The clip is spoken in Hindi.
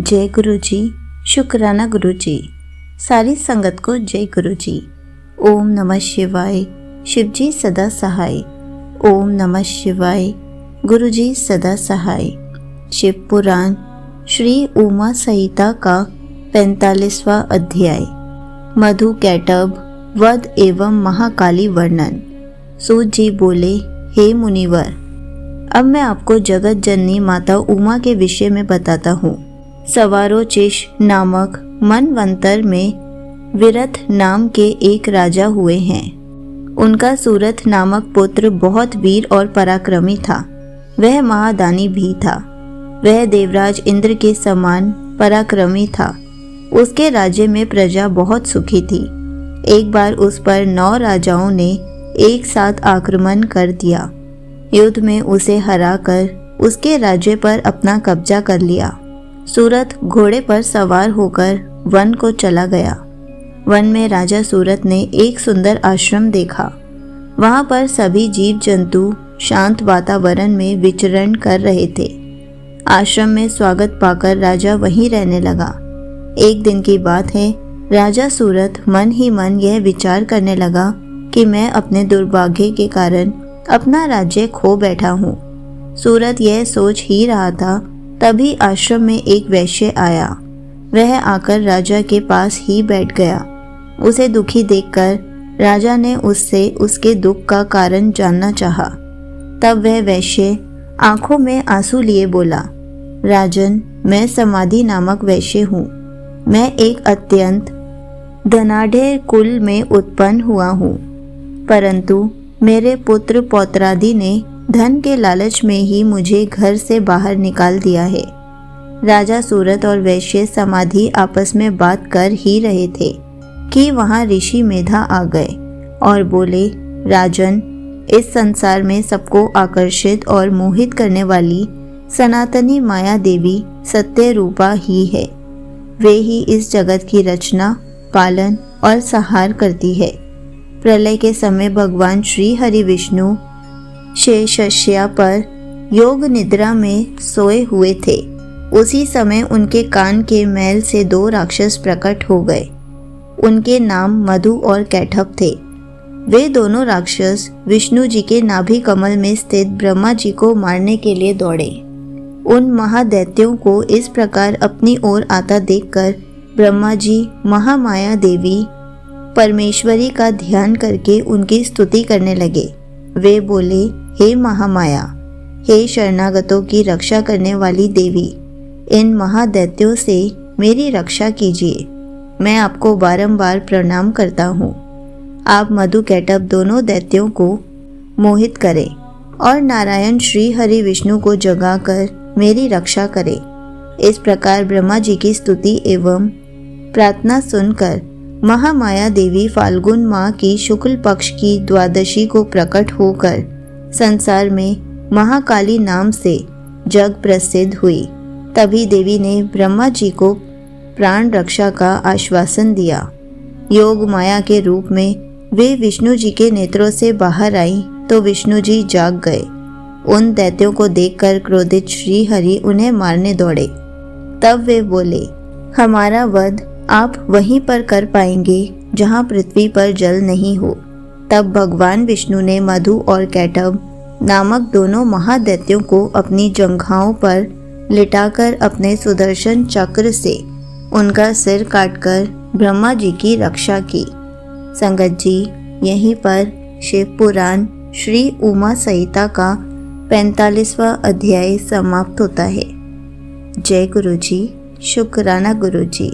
जय गुरु जी, शुक्राना गुरु जी। सारी संगत को जय गुरु जी। ओम नमः शिवाय, शिव जी सदा सहाय। ओम नमः शिवाय, गुरु जी सदा सहाय। शिव पुराण श्री उमा संहिता का 45वां अध्याय, मधु कैटभ वध एवं महाकाली वर्णन। सूत जी बोले, हे मुनिवर, अब मैं आपको जगत जननी माता उमा के विषय में बताता हूँ। सवारोचिष नामक मनवंतर में विरथ नाम के एक राजा हुए हैं। उनका सूरथ नामक पुत्र बहुत वीर और पराक्रमी था। वह महादानी भी था। वह देवराज इंद्र के समान पराक्रमी था। उसके राज्य में प्रजा बहुत सुखी थी। एक बार उस पर 9 राजाओं ने एक साथ आक्रमण कर दिया। युद्ध में उसे हराकर उसके राज्य पर अपना कब्जा कर लिया। सूरथ घोड़े पर सवार होकर वन को चला गया। वन में राजा सूरथ ने एक सुंदर आश्रम देखा। वहां पर सभी जीव जंतु शांत वातावरण में विचरण कर रहे थे। आश्रम में स्वागत पाकर राजा वहीं रहने लगा। एक दिन की बात है, राजा सूरथ मन ही मन यह विचार करने लगा कि मैं अपने दुर्भाग्य के कारण अपना राज्य खो बैठा हूँ। सूरथ यह सोच ही रहा था, तभी आश्रम में एक वैश्य आया। वह आकर राजा के पास ही बैठ गया। उसे दुखी देखकर राजा ने उससे उसके दुख का कारण जानना चाहा। तब वह वैश्य आंखों में आंसू लिए बोला, राजन, मैं समाधि नामक वैश्य हूँ। मैं एक अत्यंत धनाढ्य कुल में उत्पन्न हुआ हूँ, परंतु मेरे पुत्र पौत्रादि ने धन के लालच में ही मुझे घर से बाहर निकाल दिया है। राजा सूरथ और वैश्य समाधि आपस में बात कर ही रहे थे कि वहां ऋषि मेधा आ गए और बोले, राजन, इस संसार में सबको आकर्षित और मोहित करने वाली सनातनी माया देवी सत्य रूपा ही है। वे ही इस जगत की रचना, पालन और संहार करती है। प्रलय के समय भगवान श्री हरि विष्णु शेषशय्या पर योग निद्रा में सोए हुए थे। उसी समय उनके कान के मैल से 2 राक्षस प्रकट हो गए। उनके नाम मधु और कैटभ थे। वे दोनों राक्षस विष्णु जी के नाभि कमल में स्थित ब्रह्मा जी को मारने के लिए दौड़े। उन महादैत्यों को इस प्रकार अपनी ओर आता देखकर ब्रह्मा जी महामाया देवी परमेश्वरी का ध्यान करके उनकी स्तुति करने लगे। वे बोले, हे महामाया, हे शरणागतों की रक्षा करने वाली देवी, इन महादैत्यों से मेरी रक्षा कीजिए। मैं आपको बारंबार प्रणाम करता हूँ। आप मधु कैटभ दोनों दैत्यों को मोहित करें और नारायण श्री हरि विष्णु को जगाकर मेरी रक्षा करें। इस प्रकार ब्रह्मा जी की स्तुति एवं प्रार्थना सुनकर महामाया देवी फाल्गुन माह की शुक्ल पक्ष की द्वादशी को प्रकट होकर संसार में महाकाली नाम से जग प्रसिद्ध हुई। तभी देवी ने ब्रह्मा जी को प्राण रक्षा का आश्वासन दिया। योग माया के रूप में वे विष्णु जी के नेत्रों से बाहर आई तो विष्णु जी जाग गए। उन दैत्यों को देखकर क्रोधित श्री हरि उन्हें मारने दौड़े। तब वे बोले, हमारा वध आप वहीं पर कर पाएंगे जहां पृथ्वी पर जल नहीं हो। तब भगवान विष्णु ने मधु और कैटभ नामक दोनों महादैत्यों को अपनी जंघाओं पर लिटाकर अपने सुदर्शन चक्र से उनका सिर काटकर ब्रह्मा जी की रक्षा की। संगत जी, यहीं पर शिव पुराण श्री उमा संहिता का 45वां अध्याय समाप्त होता है। जय गुरु जी, शुक्राना गुरु जी।